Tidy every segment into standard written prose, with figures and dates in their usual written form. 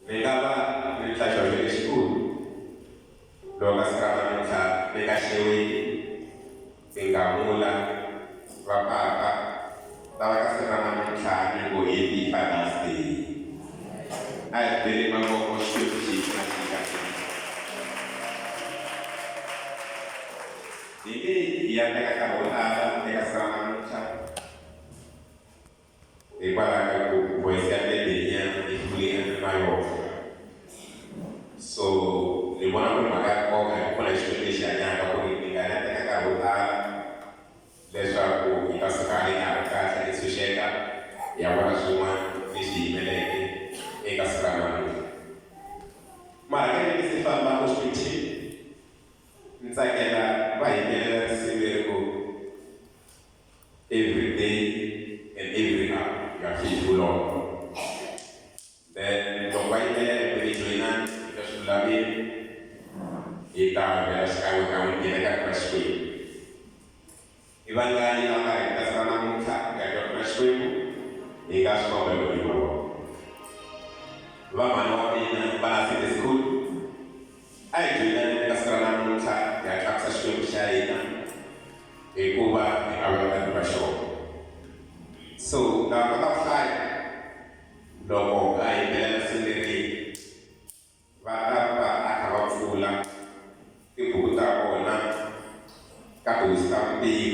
Vengava nel di scudo, dove scavava le casceui, vengamula, papà, dava cascavava nel cambio e di fadisti. Per il mamma costruisci Jadi yang mereka kata mereka serangan igual aku poesia bedanya influir mayo so le buona maga ko con la scelta ya ko ni ngana te ka buta le sa ko ita sakali na ka sa su sheka ya wana suma ni si meleke e ka serangan mara ke se fa ma ko spiti Ntsakela vayimela risimu every day and every hour you are faithful Lord. Then loko vayimela empirijoina eka swilavini eka vela xikan'we ka n'wina eka Kreste i vangani lava nga hi tasela namuntlha eka Kreste eka swikombelo hi vona vamhani wa mina va na Sunday school a hi joyinani eka siku ra namuntlha ya tlakusa xikwembu xa hina hikuva hi avelana va xona so lava va ta hlaya loko a yimbelela singerini va ta va a kha va pfula tibuku ta vona ka tihosi ta mbirhi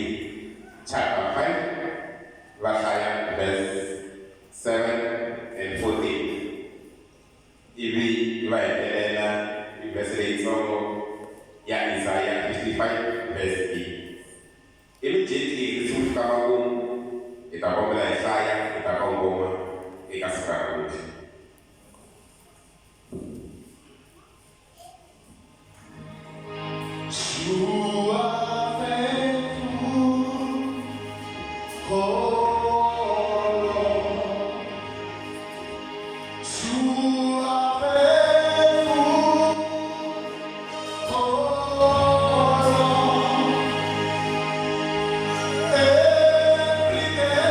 chapter 5 va hlaya verse 7 and 14 ivi va hetelela verse leyitsongo ya Isaiah 55 verse 8 immediately risimu fika makumu hi ta kombela hi hlaya hi ta kongoma eka siku ra namuntlha You are faithful, oh Lord. You are faithful, oh Lord. Every day,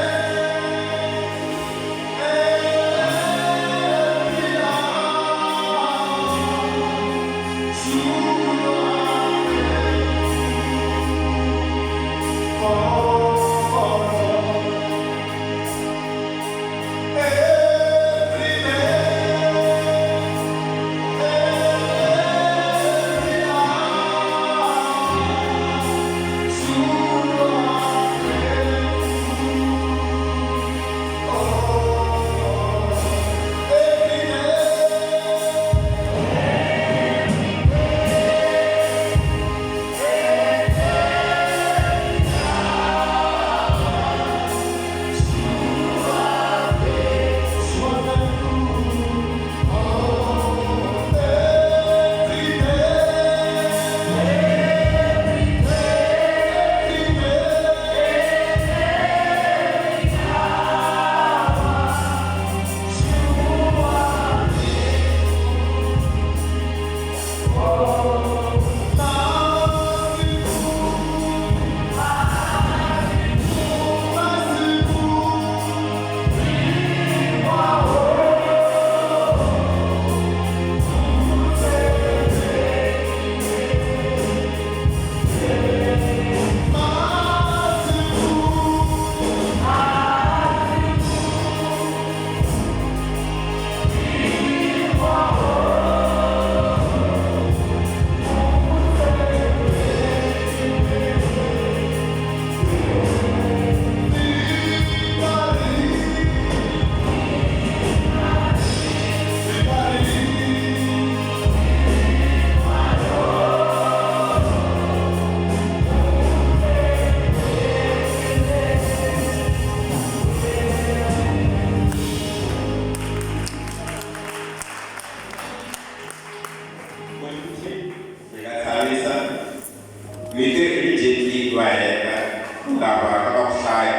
every hour, you are faithful, oh Lord. Every day, every hour, you are faithful, oh Lord. Every immediately lava ka hlaya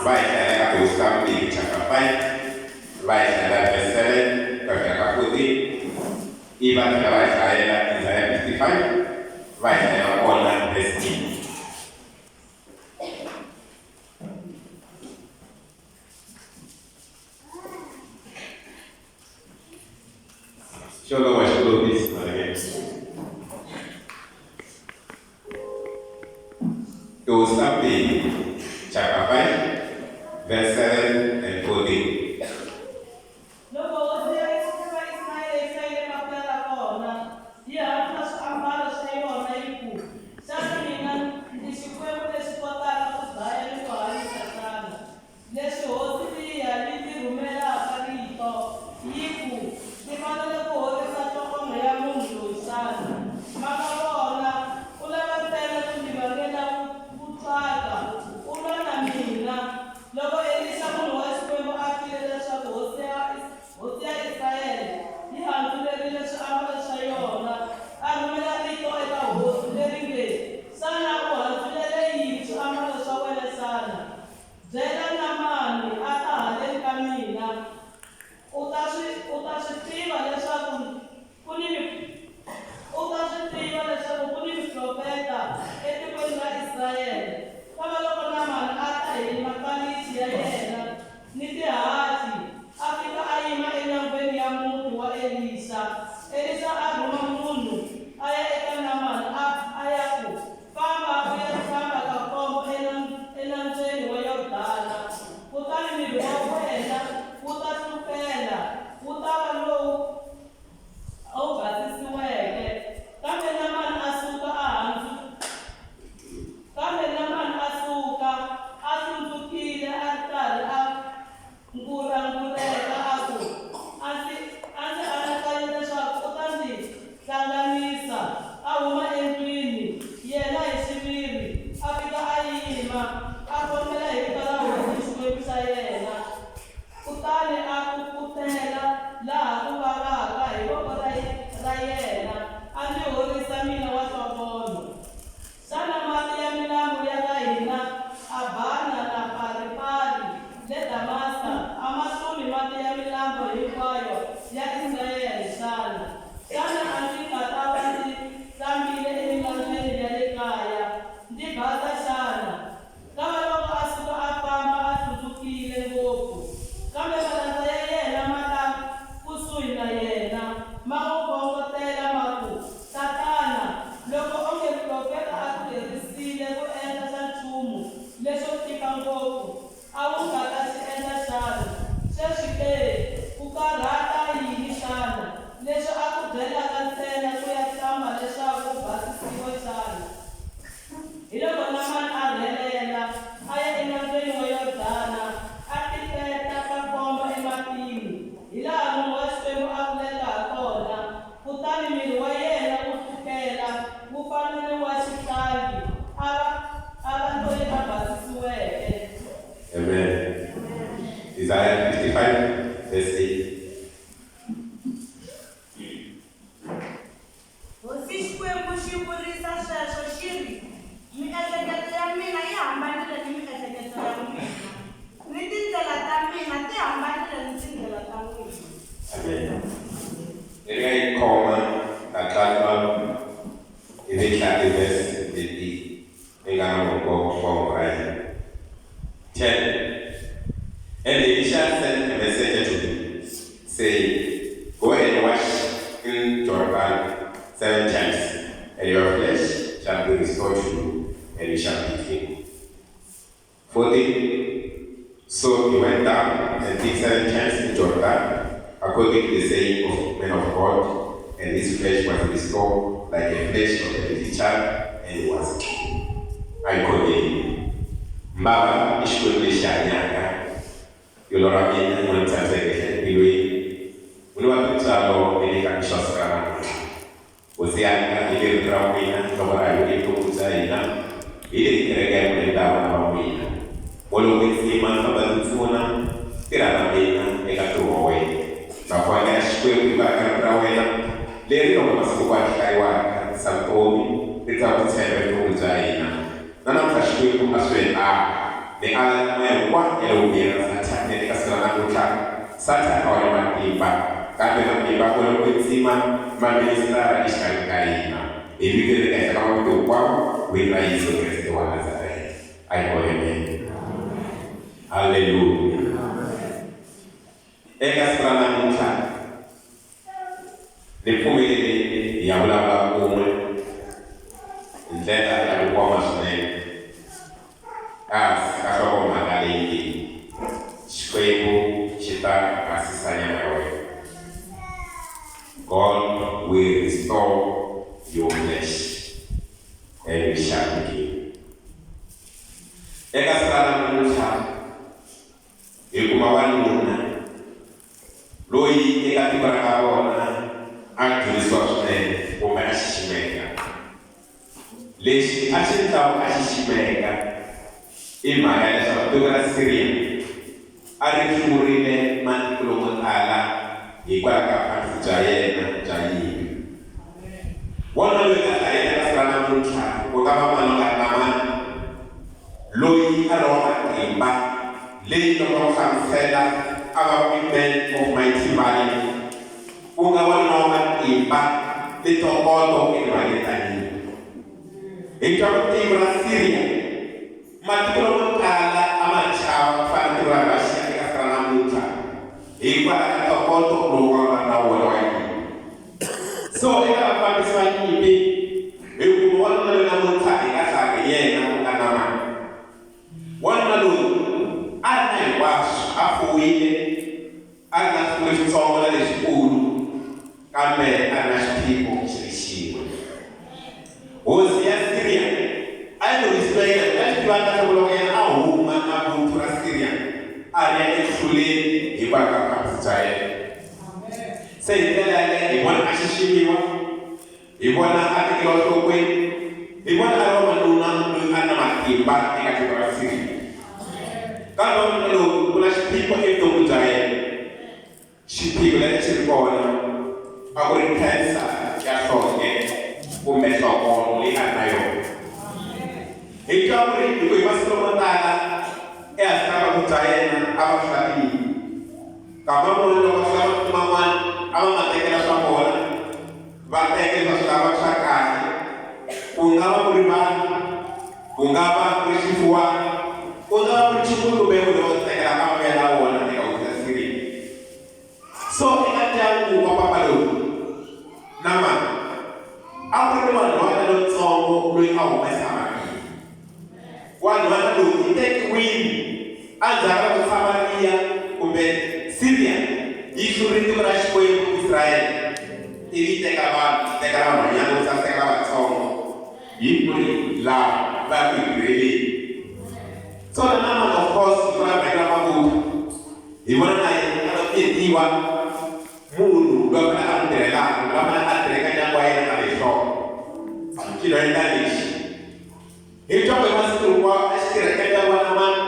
va hi hlayela ka tihosi ta mbirhi chapter 5 va hi hlayela verse 7 ka fika ka 14 ivi va tlhela va hi hlayela Isaiah 55 va hi hlayela kona verse 8 Shalom, shalom, peace, again. It will start in chapter 5, verse 7 and 14. Isaiah 55, verse 8. Amen. Ngai koma akatwa ibekade verse 8. Ngamo go right. 10. And Elisha sent a messenger to him, saying, Go and wash in Jordan 7 times, and your flesh shall be restored to you, and you shall be clean. 14. So he went down and did 7 times in Jordan, according to the saying of men of God, and his flesh was restored like the flesh of a little child, and he was clean. I call him Mbaba Ishkulisha. Yolora bien non tazeke biwi unwa tsalo elika shosra usiana ile trawina tawara ile tuzaina ile kirege kwenda na bawina wolo wisima tabazuna kirana bina ekatuwe na kwa shikwe kubaka trawina leo kama masukwa kaiwa santomi itakutsebe tuzaina na namtashikwe kumaswe the other way what will be a technique as an Satan or Matiba, Kapiba, Wolopizima, Mamista, Ishkankaina. If you get a account to one, we raise the one as a day. I call him. Hallelujah. Egaspranamucha Nipfumelele ya vulavula kun'we hi ndlela ya vukoma swinene kasi ka nhlokomhaka leyi Xikwembu xi ta basisa nyama ya wena. God will restore your flesh and you shall begin. Eka siku ra namuntlha hi kuma wanuna loyi eka tiko ra ka vona a dyondzisiwa swinene kumbe a xiximeka. Lexi a xi endlaku a xiximeka i mhaka ya leswaku tiko ra Syria a ri hlurile matiko lomo tala hikwalaho ka vuvabyi bya yena bya yini. Wona loyi a ta yena ka siku ra namuntlha ku nga va Mangalamani loyi a ri wa matimba leyi loko va hlamusela a va women of mighty value ku nga wanuna wa matimba tintokoto etimhakeni ta yini. Hi twa tiko ra Syria matiko lomo tala a ma chava ku fana na tiko ra Russia eka siku ra namuntlha hikwalaho ka ntokoto lowu va nga na wona wa yini. So eka vafambisi va nyimpi hi kuma wanuna loyi namuntlha hi nga hlaya hi yena ku nga na mali. Wanuna loyi a ri na hinkwaswo a fuwile a ri na swifuwo switsongo na leswikulu kambe a ri na xiphiqo xi ri xin'we. Hosi ya Syria a yi lunghisile a swi tiva kahle ku loko yena a huma na vuthu ra Syria a ri ya exihluleni hikwalaho ka vuvabyi bya yena. Se hi ndlela yaleyo hi vona a xiximiwa, hi vona a tekeriwa nhlokweni, hi vona a ri wanuna loyi a ri na matimba eka tiko ra Syria. Kambe wanuna lowu ku na xiphiqo evuton'wini bya yena. Xiphiqo lexi xi ri kona a ku ri cancer ya nhlonge kumbe nhlokonho leyi a ri na yona. Hi twa ku ri hi masiku lamo tala ehansi ka vuvabyi bya yena a va hlabile. Kama munhu loko va hlava man'wana a va ma tekela swa vona va tekela swa lava swa kahle, ku nga va ku ri vanhu, ku nga va ku ri xifuwana, ku nga va ku ri xinguluve loko tekela ka mavele ya wona eka hosi ya Syria. So eka ndyangu wa papa lowu Naamani a ku ri wanhwana lontsongo loyi a humesa mali. Wanhwana lowu i tekiwile endzhaku ka ku Samariya kumbe Syria yi hlurile tiko ra Xikwembu Israyele ivi teka vanhu vanhwanyana vo saseka vatsongo hi kuri laha va ku hirheleni. So Naamani of course hi vona bheke ra mavuthu hi vona na yena a tietiwa munhu loyi a n'wi tirhelaka lama a tirheka ndyangu wa yena na le nhloko xilo endla lexi. Hi twa ku hi masiku hinkwawo a xi tirheka ndyangu wa Naamani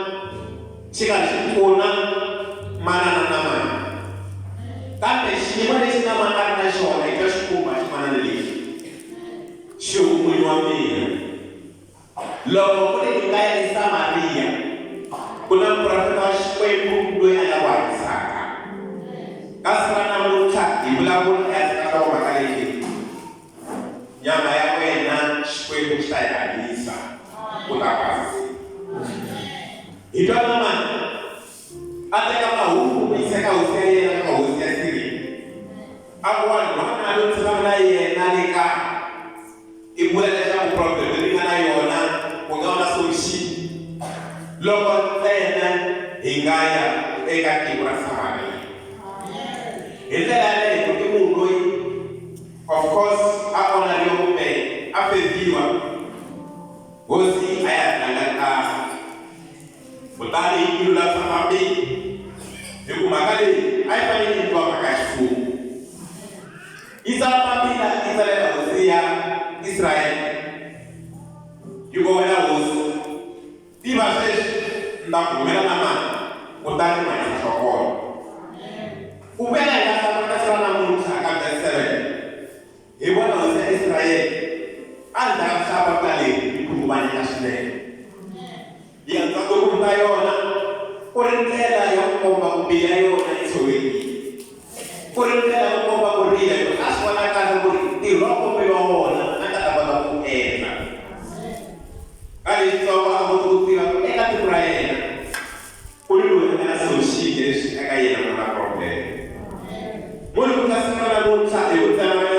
xi karhi xi pfuna manana Naamani. Kambe xiyimo lexi Naamani a ri na xona eka xikhumba ximanana lexi xi humuni wa mina. Loko ku ri hi nga ya eSamariya ku na muprofeta wa Xikwembu loyi a nga ku hanyisaka. Kasi ra namuntlha hi vulavula ehansi ka nhlokomhaka leyi nyama ya wena Xikwembu xi ta yi hanyisa ku ta basa. Hi twa Naamani a teka mahungu yi yisa ka hosi ya yena ka hosi ya Syria. A ku wanhwana loyi ndzi vulavula yena le kaya i vula leswaku problem leyi nga na yona ku nga va na solution loko ntsena hi nga ya eka tiko ra Samariya. Hi ndlela yaleyo i munhu loyi of course a onheriwa kumbe a fevhiwa hosi a ya tlanga kutani yi lulamisa mabini hi ku mhaka leyi a yi fanele yi endliwa mhaka ya xifuwo. Yi tsala papila yi tsalela hosi ya Israyele yi vona hosi tiva sweswi ni ta ku humela Naamani kutani ma hi nhlokolo. Ku vela hi nga hlangana ka siku ra namuntlha ka verse 7 hi vona hosi ya Israyele endzhaku ka hlaya papila leyi yi khunguvanyeka swinene. Yi endla ku ta yona ku ri ndlela ya ku komba ku biha yona yi tshovekile. Ku ri ndlela ya ku komba ku rila hi a swi vona kahle ku ri ntirho wa kumbe wa wona a nga ta kota ku endla. Ka leswitsongo a kota ku tiva ku eka tiko ra yena ku ri loyi a nga na solution leswi eka yena ku na problem. Munhu ku ta siku ra namuntlha hi ku tsanana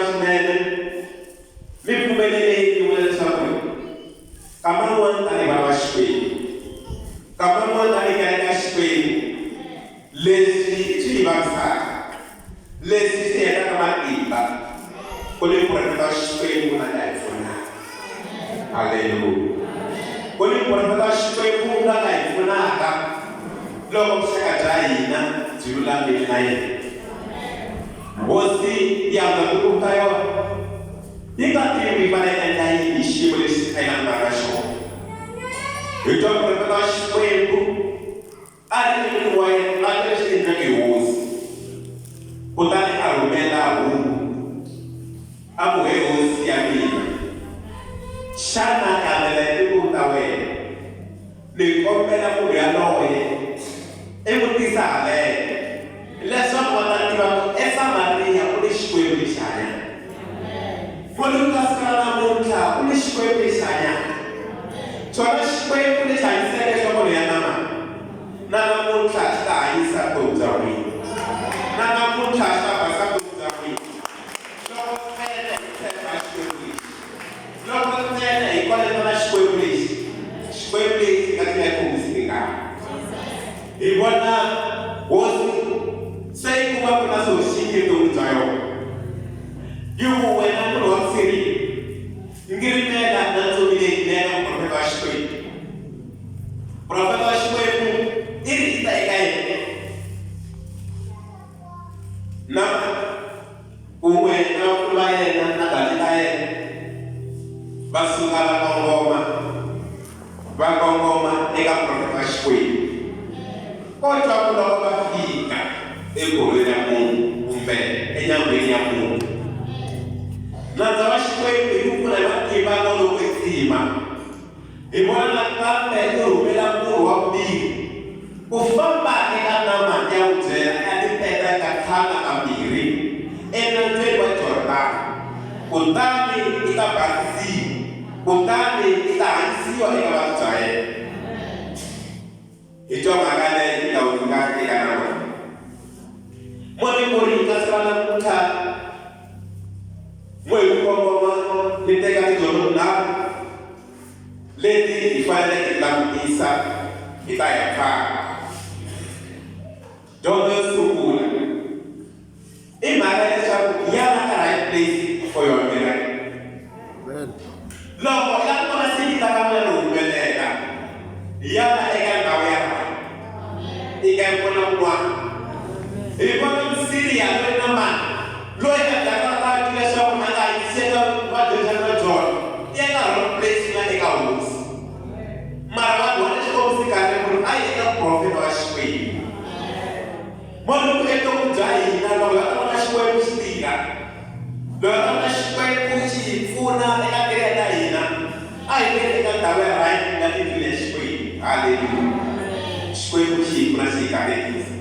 Kuni profeta Xikwembu na nga hi pfunaka. Haleluya. Kuni profeta Xikwembu na nga hi pfunaka loko vuxaka bya hina byi lulamile na yena. Hosi ya nga ku ka yona yi nga tivi va le endla yini xiyimo lexi a yi langutanaka xona. Hi twa profeta Xikwembu a ri emilini wa yena a ri leswi endlaka hi hosi. Kutani a rhumela hungu a ku he hosi ya mina, xana kambela timbuti ta wena, ni kombela munhu yaloye i vutisa haleke leswaku va ta tiva ku eSamariya ku ni Xikwembu lexi hanyaka. Kwalomu ka siku ra namuntlha ku ni Xikwembu lexi hanyaka. Xona Xikwembu lexi hanyiseke nhloko ya namana na namuntlha xi ta hanyisa vutomi bya wena. Na namuntlha xi ta basa vutomi bya wena. Loko ntsena hi tshemba Xikwembu lexi, loko ntsena hi koleka na Xikwembu lexi, Xikwembu lexi nga tlhela ku hisisekaka. Hi vona hosi se yi kuma ku na swilo xin'we vutomi bya yona. Yi ku wena munhu wa Siriya, ngirimela na ntsumi leyinene muprofeta wa Xikwembu. Profeta wa Xikwembu i ri ta eka yena. Na kun'we na vakulu va yena na dati ta yena va suka va kongoma eka profeta wa Xikwembu. Kotwa ku loko va fika ekhorhweni ya munhu kumbe enyangweni ya munhu, nandza wa Xikwembu hi ku pfuna hi matimba no loko kwetsima hi vona nakambe i rhumela munhu wa vumbirhi ku famba eka namani ya ku byela ya titeka eka ntlhanu kambirhi enambyeni wa Jorodani. Kutani i ta basisiwa, kutani i ta hanyisiwa eka vanhu bya yena. Hi twa mhaka leyi yi nga hundzukaka eka namani. Moni ku ri ka siku ra namuntlha mo hi ku kongoma ni teka tidyondzo tinharhu leti hi faneleke hi langutisa hi ta ya khale. Dyondzo yo sungula i mhaka leswaku ya na ka right place for your miracle. Loko ya kona singita ka n'wina ri humelela, ya na eka ndhawu ya right, eka mpfuna wun'wana. Hi vona Msiriya loyi na mani loyi a dyaka leswaku a nga yiseka vadyondzani va Jona i eka wrong place na eka hosi. Mara vanhu va le xikombiso kahle ku ri a yi eka profeta wa Xikwembu. Munhu evuton'wini bya hina loko hi vona Xikwembu xi tirha, loko hi vona Xikwembu xi hi pfuna eka tirha ta hina, a hi veni eka ndhawu ya right na tindlela ya Xikwembu. Haleluya. Xikwembu xi hi pfuna xi hi katekisa.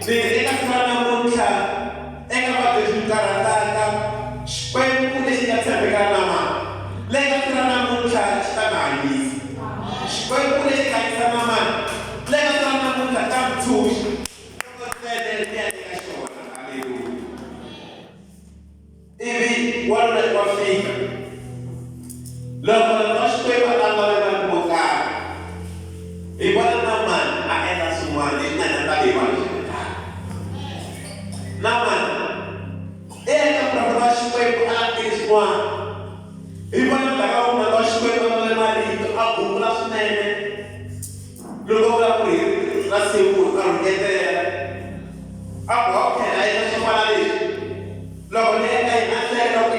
Eka siku ra namuntlha eka vadyondzi karhataka, Xikwembu lexi nga tshembeka na mani le ka siku ra namuntlha xi ta nga hanyisa. Xikwembu lexi nga hanyisa na mani le ka siku ra namuntlha ta mitshuxi loko ntsena ni ya eka xona. Haleluya. Ivi wanuna wa fika loko va Xikwembu a langulela ku mo karhi, hi vona na mani a endla swin'wana leswi nga ta hi vanhu. Namani eka profeta wa Xikwembu a tirhi swin'wana. Hi vona mhaka wun'wana wa Xikwembu a le marito a gungula swinene loko vula ku ri ra siku a rhungetela a ku okay a endla swo fana leswi. Loko ni eka hina a hleketa ku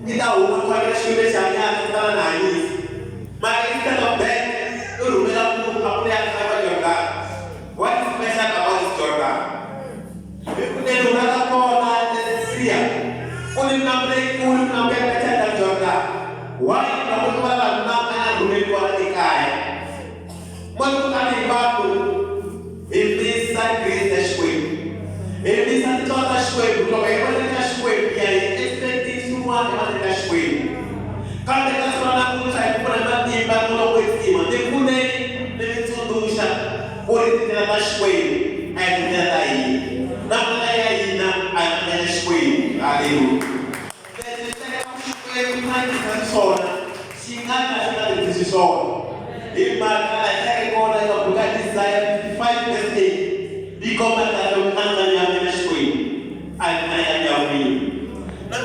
i ta huma ku fanele xilo lexi hanyaka ku tala na hanyisa. Mara instead of that i rhumela munhu a ku ya eka Jorodani. What is special about this Jordan? Neno la kona Siriya ku ni nambu leyikulu nambu ya ka Jorodani. Why nambu ku va vanhu lava nga rhumeriwa ekaya. Munhu tanihi vanhu hi misa grace ya Xikwembu, hi misa tindlela ta Xikwembu. Loko hi vona eka Xikwembu ya hi expecting swin'wana ehandle ka Xikwembu. Kambe ka siku ra namuntlha hi pfuna matimba no loko kwetsima ni pfuneni ni mi tsundzuxa ku ri tindlela ta Xikwembu a hi tindlela ta hina. Na mana ya hina a hi tindlela ya Xikwembu. Haleluya. Leswi teka Xikwembu na nyika swona xi nga ka xi nga tirhisi swona. Hi mhaka a hi hlaya kona eka buku ya Isaya 55:8 yi komba kahle ku andzanya ya mina Xikwembu a hi na ya mina. Na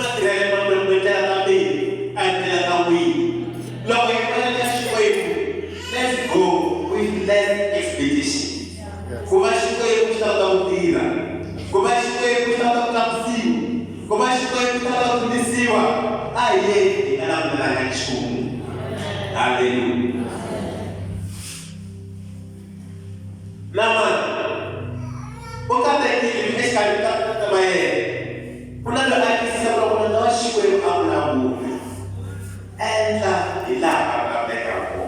aye ikalamulanga nchumu. Hallelujah. Nama ukata hili eskali kama yeye unalo akisema kuna ndawashikwe amlamu enda ila abeka kwa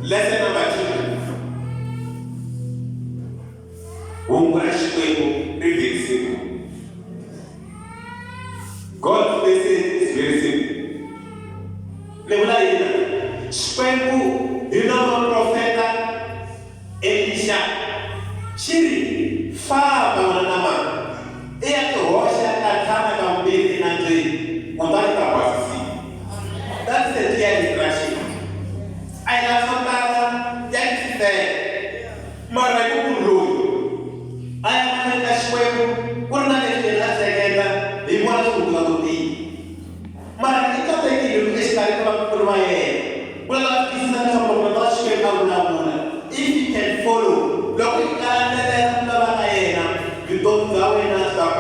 lesson number 2 ungashikwe really simple. God's message is very simple. Lebula ina shikwengu inama profeta Elisha shiri faa banama iya tohosha katana kambili na ndri umbali kapasisi. That's the clear instruction. Aina sotana yakite mara kukulu aya manenda shwebu kuna nefela segenda imwana sukula kuti mara kikata ikilu eskari kwa kurumaye wala kisa na kwa shwe kabula. If you can follow, look at you don't go in a stop.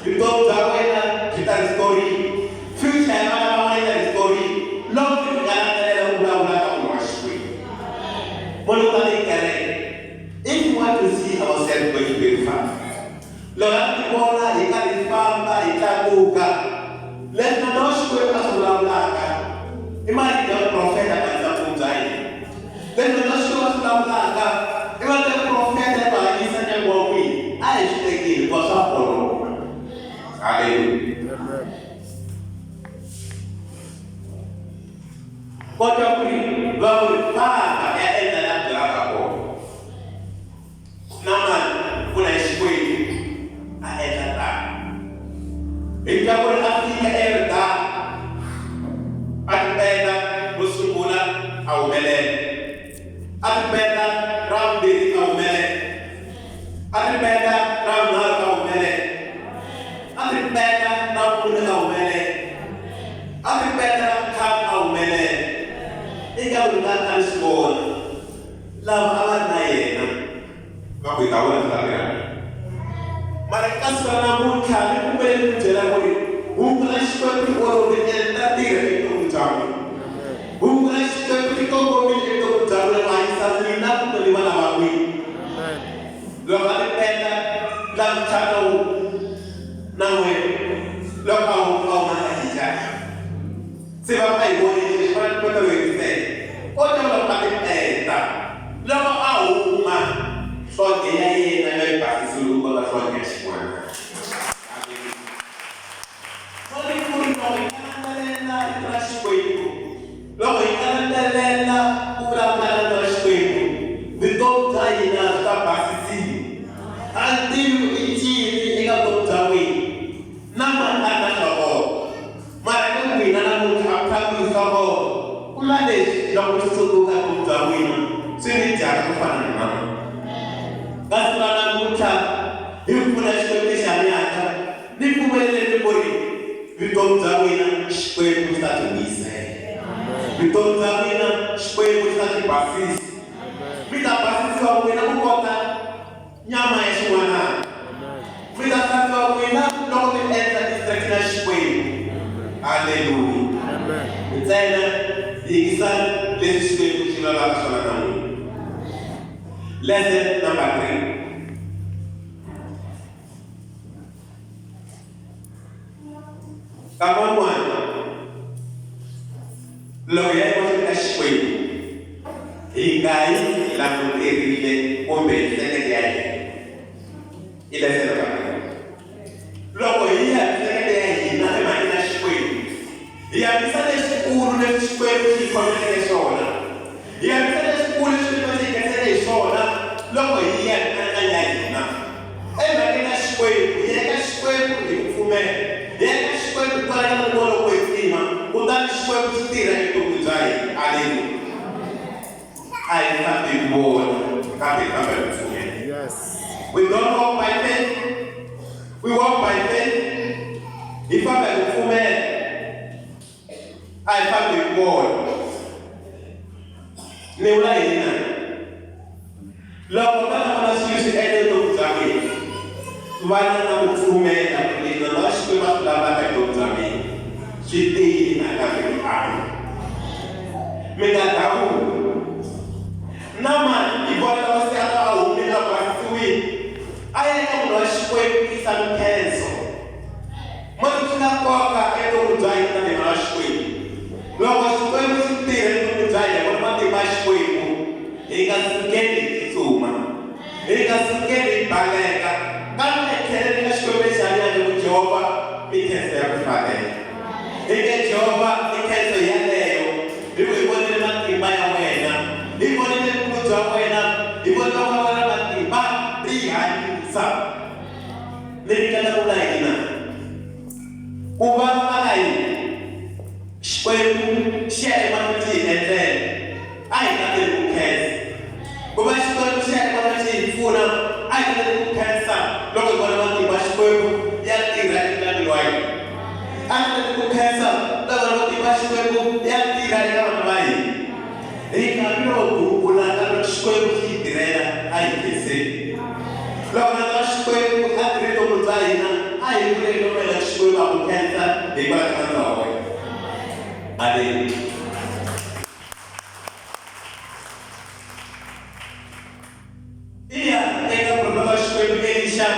You don't go in a guitar story. Future a story. Look at if you want to see ourselves going very fast, look at the corner, you can farm, you can go. Let's not show us around. Imagine the prophet and the then the show us around. Even the prophet by his and Bowie, I should take it was up for. Hallelujah. What you bring, Lord, Father, and the Lord. Naman, when I speak, I enter that. If you will have the air that, at better, Musumula, our melon. At better, round the our melon. At better, round our melon. At better, round our melon. At better, come our melon. Ikaw na small. Lama na yan. Makuitawa na talaga. Malakas ka na mo kami kung pwede dyan ako rin. Huwag ko ito rin natira ito utami. Huwag ko ito bumili ito utami na mahisang linap na lima na mawi. Lakan pena lang chanaw nawe. Lakaw ang mga hijak. Sebab ay boleh sebenarnya betul itu. Orang yang pakai eta, lama au mah, soalnya ini nanti pasti seluruh kalau soalnya semua. Kalau pun kalau ikan lena terus kuiku, kalau ikan lena kurang terus kuiku, betul saya tak pasti. Nanti ini ingat betul tahu. Nama anak siapa? Mereka punya nama kami siapa? Ulade yang bersuka kutawin, sini jangan kufanya. Kasihlah muka, hidup punya spesialnya ada. Di kumpulan lebori, hidup jawina supaya kita bisa. Hidup jawina supaya kita dipasis. Kita pasis kalau kita kota nyamai semua. Kita kalau kita dokter enta distraksi supaya. Haleluya. Tena ikisan lesu siku sila la kasana namu. Lesson number 3. Kamuan loya ko sa shwe. Ikai la muterile ombe sekretary. Ila sila ba? Loko iya sekretary na maina shwe. Ia bisa sekolah dan sekolah di komunitas ia bisa sekolah di komunitas logo ia ananya ina. Mereka sekolah, ia sekolah di fume, ia sekolah di mana mana kuitima, udah sekolah setira itu bujai, alim. Ayat tapi buat, tapi fume. Yes. We don't walk by faith, we walk by faith. If I fume. I found the word. Neula ina. Lalu kita masih use edit untuk jamin. Mana nak fume nak na nós tivemos lá para todos amém. Se tem na casa de água. Me dá taú. Não, mano, e bora você a um, me dá para subir. Aí como nós foi que sabe que é isso. Mas na coca é do Jai também nós foi. Logo foi muito ter do Jai, agora mantém mais foi. E gasquete suma. E gasquete balega. Quando é que ele acha que eu pensaria no Jeová, me quer ser fazer. E que Jeová me quer ser eu. Eu vou ter uma tribaia buena. Eu vou ter uma coisa buena. Eu vou ter uma tribaia brilhante, sabe? Nem cada mulher na. O vai escolher cheio de entender. Ai, cadê o que? O vai escolher cheio de fura. Ai, cadê o que? Logo agora vai mais fogo e a tira de vai. Ai, cadê o que? Logo agora mais fogo e a tira de vai. E caminho o lado escolher de tira. Ai, que se. Logo agora escolher a tira do vai. Ai, eu creio que ela escolheu a boqueta e vai cantar hoje. Adeus. E a problema escolheu que ele já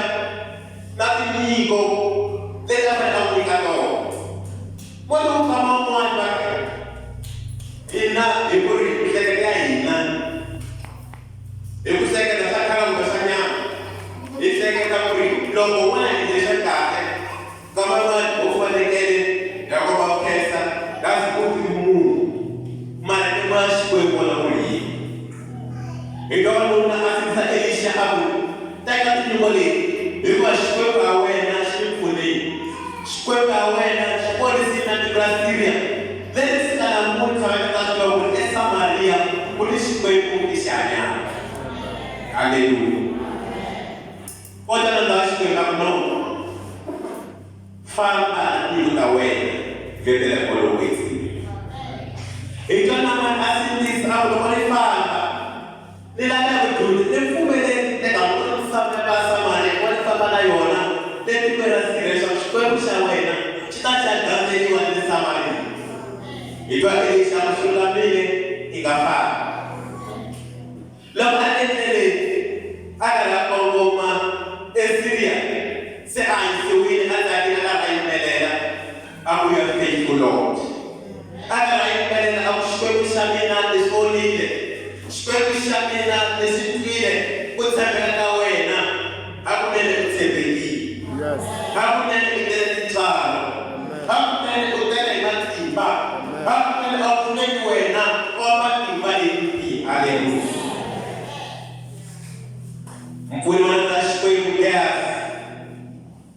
na domingo, deixa para dar um indicador. Quando o famoso não vai e na eu por isso que ele aí na eu sei que essa cara não vai ganhar e sei que está por logo mais deixa cá Kaman o fazer ele já como a peça das coisas do mundo mas mais foi boa ali então não assista ele já abre tá que no ali eu acho que foi a wena shifuli foi a wena pode ser na Brasília desse cara muito vai estar com essa Maria por isso foi com Cristiana aleluia pode andar acho que não fala ni kawe vetele polo wezi então na assim diz algo para fala nela é tudo ele fumele te não sabe passar mais quando fala na yona deve ter as igrejas quando chawena está chegando ele vai de samari então ele chama sulamile igafa logo ele agora como Syria se ai se aku yang faithful Lord. Agora eu quero ao escolher chamar de solide, escolher chamar de situir, o saber da wena, aku nem o sebeli, aku nem o desenhar, aku nem o desenhar, aku nem o nem wena, o mati bali, aleluia. Mpuni wana escolher mulher,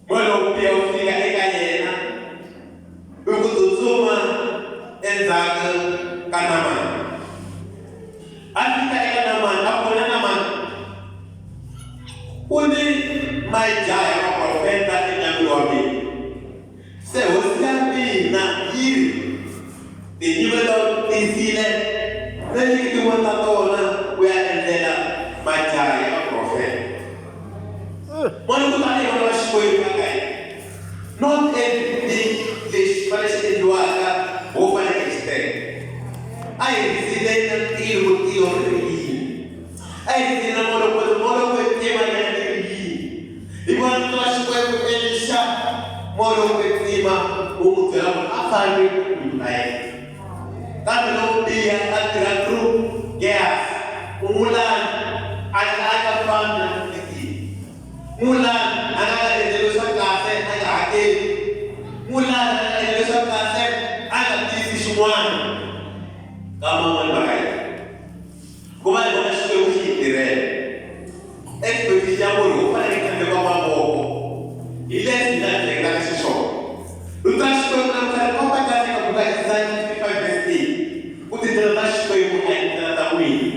mano pia o filho é galera. Ukutuzuma enzaga kanaman. Afika kanaman, apona naman. Uni mai jaya profeta inabiwabi. Se usiambi na hiri. Tinibelo tisile. Nani kitu watatona wea endela mai jaya profeta. Mwana kutani wana washikoi kakai. Not everything parece que doaga ou para que esteja. Aí presidente tiro rio. Aí se namora com o tema da rio. E quando nós foi ele já morou com cima o drama a família aí. Quando dia a tratru guerra mulan a família aqui. Mulan a de los clases a aquele mulan kama mwanamke kuma wanashukuru ushitire expedition bolo pale kande kwa mambo ile sinajenga sisho utashukuru na mtaka kazi kwa kubadilisha 55 utitana shukuru kwa tawi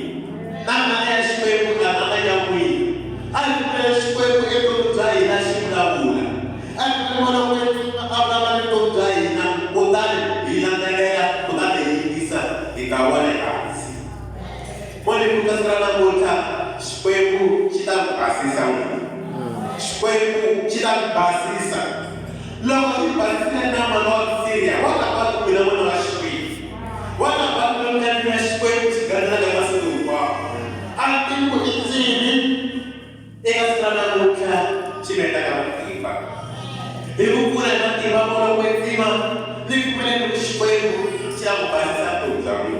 namna ya shukuru kwa namna ya mwili alikuwa shukuru kwa kutai na shukuru alikuwa na wewe abla na kutai na kudani inaendelea kudani ikawale kazi. Mwani kukasana na mota, shikweku chita mpasisa. Shikweku chita mpasisa. Lord, if I stand down my Lord Syria, what about the woman of Ashby? What about the woman of Ashby to Ganaga Masuba? I think what it's in Egastrana Chimeta Kiva. If you put a Kiva or Wekima, live men with Shway, Cham Basa Tami.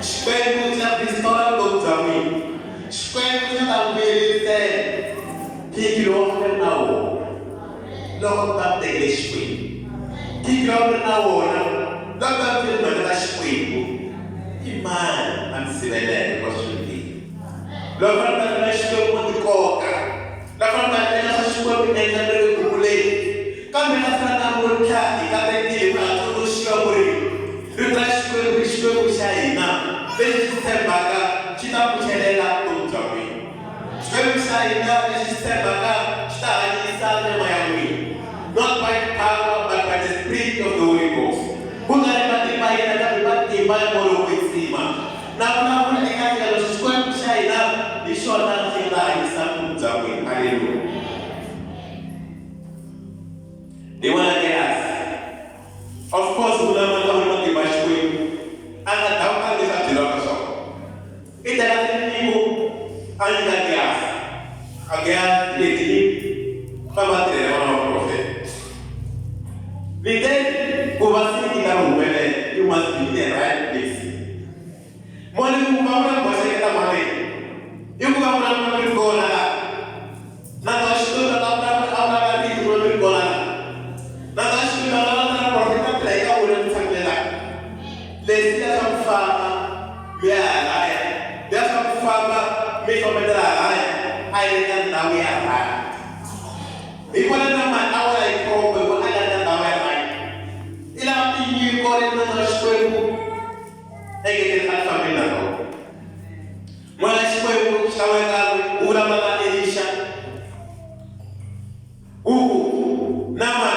Shway with a pistol Tami. Shway with a very sad. Take you off an hour. Lord, that the English keep your now, not until my last week. Man, I'm still there, possibly. Lord, that I should want to call. Lord, that I should want to make a little bullet. Come and ask for a cat, I give out to Shawari. The last will be sure we say now. This is step back, Chita Puchella to Tommy. Swim side now, this is step back, Star inside Miami. Not by power, but by the Spirit of the Holy Ghost. Who can by the Bible with Sima? Now, when I have a square side up, the short answer lies some Zawin. Hallelujah. They want to get us. Of course, we don't want to give us way. And the doctor is at the doctor. It has people and the gas. Again, the prophet. The day overseeing the you must be in the right place. Money who come was a money. You come around with Gola. Not a student of our people will go on. Not a student of our prophet play out in Sakela. Let's get some farmer. Yeah, there's some farmer. Make a better eye. I reckon now we are right. If one of them are our like problem, I got that our you got it on the school. They get a family. When I spoke, Shawaka, Uramana Elisha. Nama,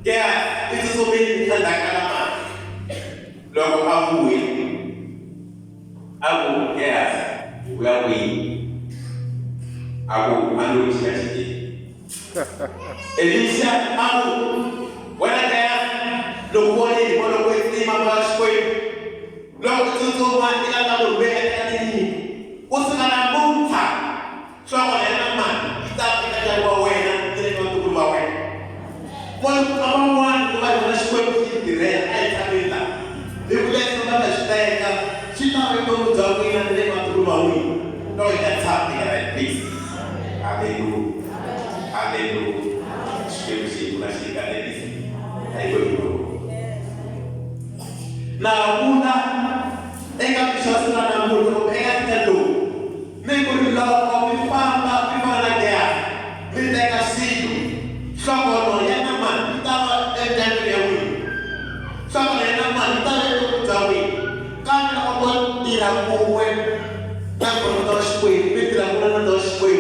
yeah, it is so many and I Lord, Abu, yes, where we Abu, Manu, Elisha, Abu, when I have the body, one of which came about square. Lord, to go one in another way at the what's another moon time? So I am a man, stop in another way and didn't want to go away. One who I square with the red and Tamila. They will let them understand. She not going to go in and they want to go away. No, that's happening at peace. Hallelujah. Hallelujah. Scripture, let's see that it is. Now, Buddha, eka kisasana na mudo, eka tendo. Nego love of the farmer, people like that. We take a seed. Someone, Yanaman, Tava, and Daniel. Someone, Yanaman, Tava, come on, Tirapo, Taco, Dosh Way, Mitra, Dosh Way,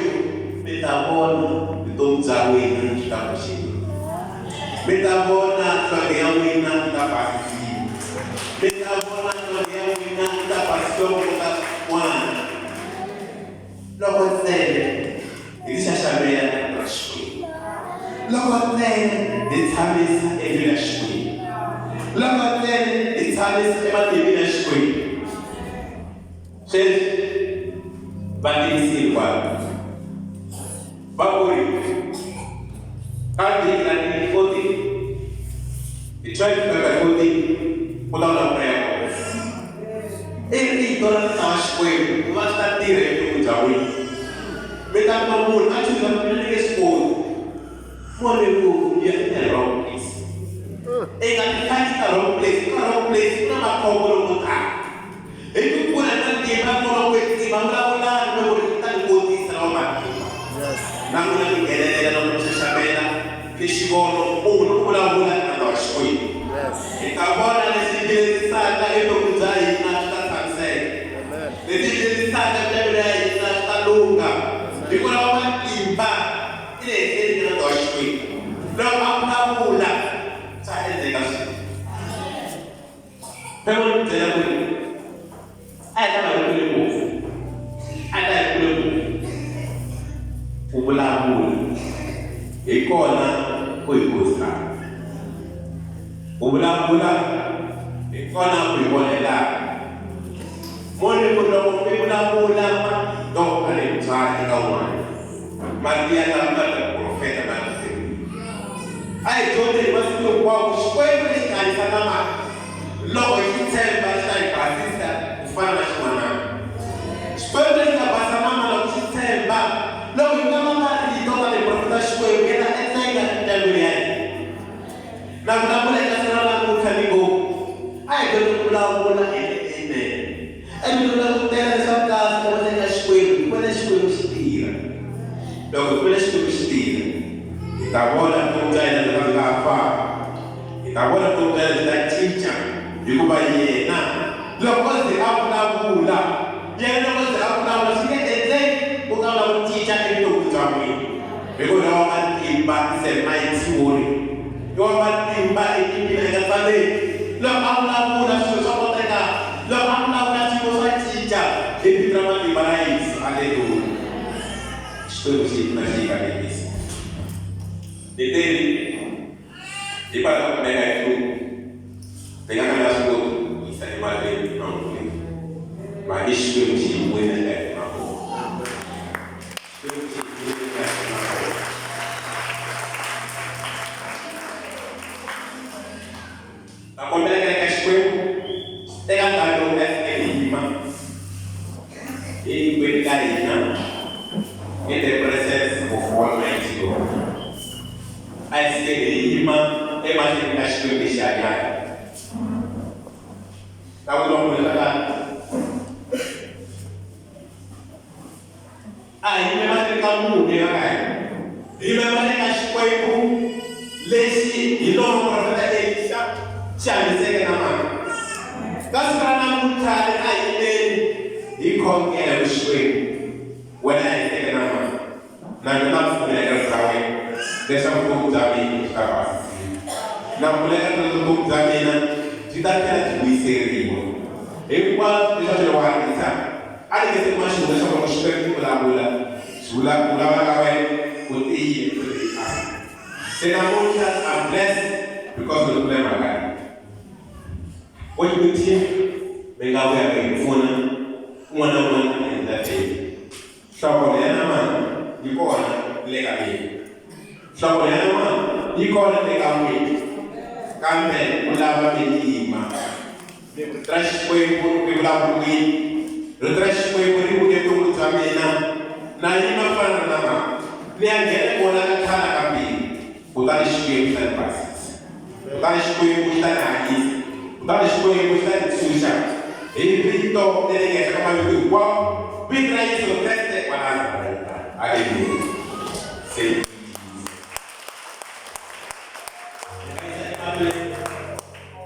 Metabon, the Don Zawi, and Tapashi. Metabona Fagawina Tapasi. Metabona Fagawina Tapaso one. Lord said, it is a Shamea Rashmi. Lord said, the Tamis Evilashmi. Lord said, the Tamis Evilashmi. Says, but it is in one. Baburi. And 40. He tried to make a 40 without a prayer. Every dollar cash way, must not be ready to away. Without no more, actually, the biggest school. More than you get in the wrong place. They can find a wrong place, not a problem with that. If you put a game on with the Bangla, no one can go this around. Now, I'm going to get it. Kishibono uno kula na shoi. Yes. Ikabona nisibili sana ilo kuzai na tatansei. Amen. Nisibili sana jabira na talunga. Nikuna wakiimba ile na shoi. Leo hapa kula. Sasa ndio kasi. Pewe tena kule. Hata kule move. Hata kule move. Ubula kule. Ikona kuyikhosi. Ubula ikona kuyibolela. Mone kulo ubula no ale tsaya ka wona. Maria la profeta manje. Ai jode wasiku kwa ushkwele kanisa kama loko itsemba sayibhasisa ufana na xin'wana. Xikwembu lexi nga basa mama loko xi tshemba loko hi nga mama rito ka le profeta Xikwembu yena etsenga endyangwini ya hina. Na vulavula eka siku ra namuntlha ni ngo a hi koti ku vulavula ene. Ene ni vulavutela leswaku kahle loko eka Xikwembu hi vona Xikwembu xi tirha. Loko hi vona Xikwembu xi tirha hi ta vona vutomi bya hina byi nga fa. Hi ta vona vutomi bya hina byi ta cinca hikuva yena loko se a vulavula yena loko se a vulavula swi nge endleki ku nga la ku cinca evuton'wini bya n'wina. Hikuva wa matimba se mighty warrior. Wa matimba ekipile ka tsaleni. Loko a vulavula swilo swa koteka. Loko a vulavula swilo swa cinca hi vito ra matimba ra Yesu. Haleluya. Xikwembu xi na xi kanelisa. Leteri hi pala ku kumeka hi fluku. Tenga kaya swikwembu yisa emaleni n'wamfuni. Ma i Xikwembu xi hi winela hi mavoko. Xikwembu xi hi winela hi mavoko. Ta kombela eka Xikwembu eka nkarhi lowu nga fika hi yima hinkwenu ka hina in the presence of Almighty God. A hi fike hi yima emahlweni ka Xikwembu lexi hanyaka. Ta ku lombolela a hi yime mahlweni ka munhu eka ka hina. Hi yime mahlweni ka Xikwembu lexi hi loko profeta Elisa xi hanyiseke na mani. Ka siku ra namuntlha a hi yimeni hi khongela Xikwembu wena hi teke na mani. Na mina pfumela eka rito ra wena leswaku vutomi bya mina byi ta basisiwa. Na pfumela eka vutomi bya mina byi ta tlhela byi vuyiseriwa. Hinkwaswo leswi swi hanyisa a ni nge se kuma xivula leswaku loko Xikwembu vulavula vulavula ka wena u tiye u ri se namuntlha I'm blessed because of the mhaka leyi. What you team mi nga vuya hi pfuna un'wana na un'wana a endla tani. Nhloko ya namana yi kona le ka mina. Nhloko ya namana yi kona le ka n'wina. Kambe u lava mi yima. Rito ra Xikwembu ri vulavulile. Rito ra Xikwembu ri vuke vutomi bya mina. Na yima fana na mama. Ni ya nghena kona ka khala ka mbirhi. Kutani Xikwembu xi ta ni basisa. Kutani Xikwembu xi ta ni hanyisa. Kutani Xikwembu xi ta ni tshunxa. Hi vito leri nga eka mavito hinkwawo. Vito ra Yesu Kreste wa Nazareta. Haleluya. Se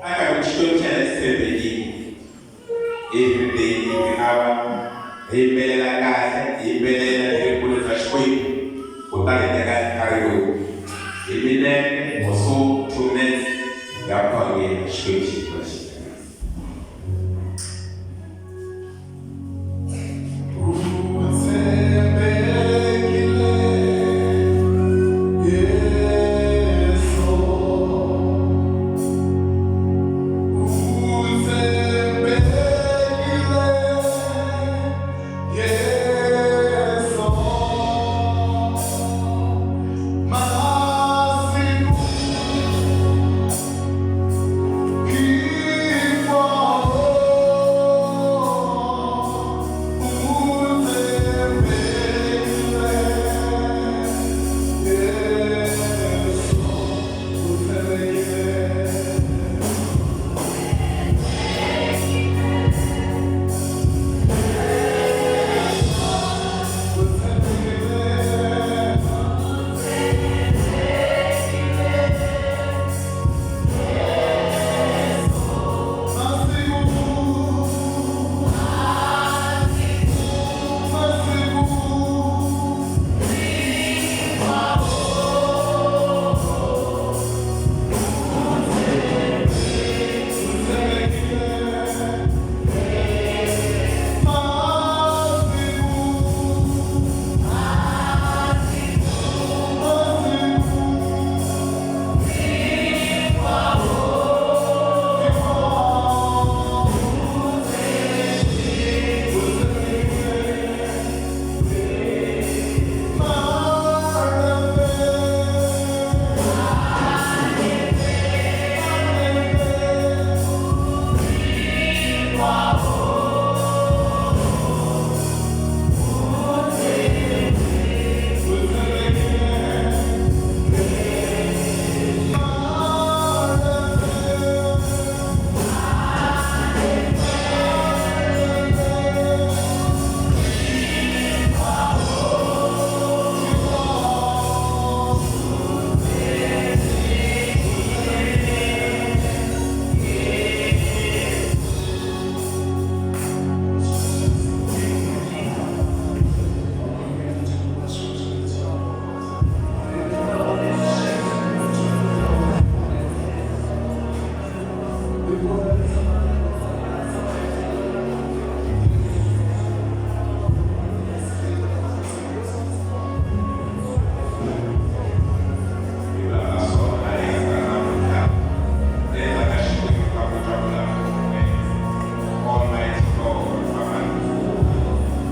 aka Xikwembu xa hina xi tshembekile. Every day, every hour. Hi yimbelela kahle, hi yimbelela rivilo ra Xikwembu. Kutani hi teka nkarhi lowu. Hi minete, masiku, 2 minutes, ya khongela Xikwembu.